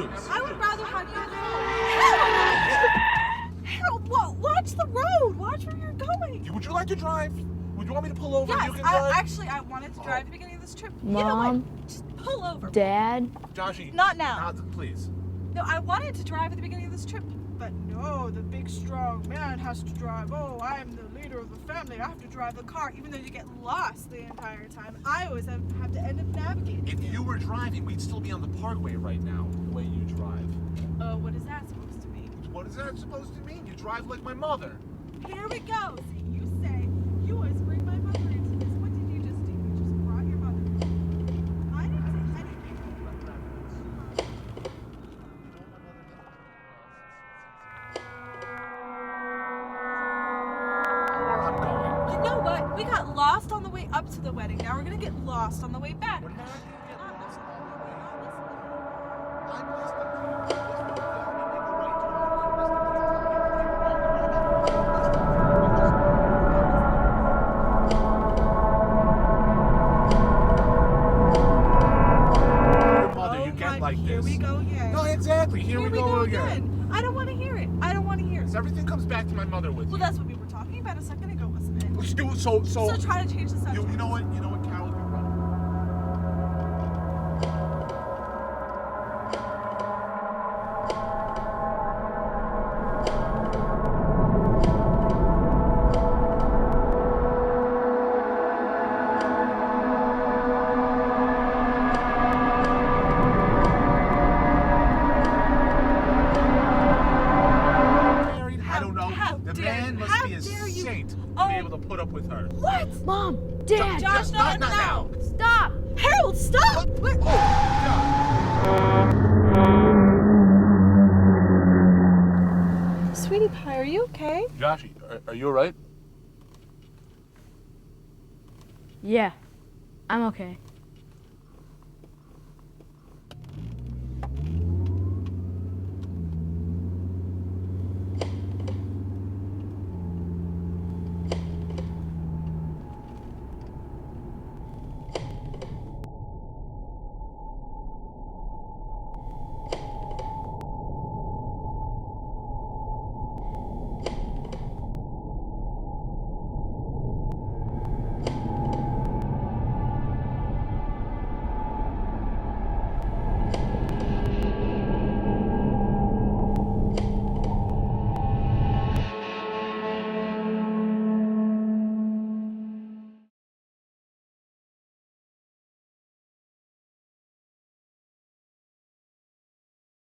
news. I would rather have you at home. Harold, watch the road. Watch where you're going. Would you like to drive? Would you want me to pull over? Yes, You can drive. I wanted to drive at the beginning of this trip. Mom, you know what? Just pull over. Dad. Joshy. Not now. Please. No, I wanted to drive at the beginning of this trip, but no, the big strong man has to drive. Oh, I am the leader of the family. I have to drive the car, even though you get lost the entire time. I always have to end up navigating. If you were driving, we'd still be on the parkway right now, the way you drive. Oh, what is that supposed to mean? What is that supposed to mean? You drive like my mother. Here we go. See, you say you always bring my mother into this. What did you just do? You just brought your mother. I didn't say anything. You know what? We got lost on the way up to the wedding. Now we're gonna get lost on the way back. We're not going to get lost on the way up. I'm listening to you. This will help me make a right turn. Your mother, you get like this. Here we go again. No, exactly. Here we go again. I don't want to hear it. I don't want to hear it. So everything comes back to my mother with you. Well, that's what we were talking about a second ago, wasn't it? So try to change the subject. You know what, Carol, you're right. I don't know. The man must be a saint to be able to put up with her. What? Mom, Dad. Josh, not no. now. Stop. Harold, stop! What? Sweetie pie, are you okay? Joshy, are you alright? Yeah, I'm okay.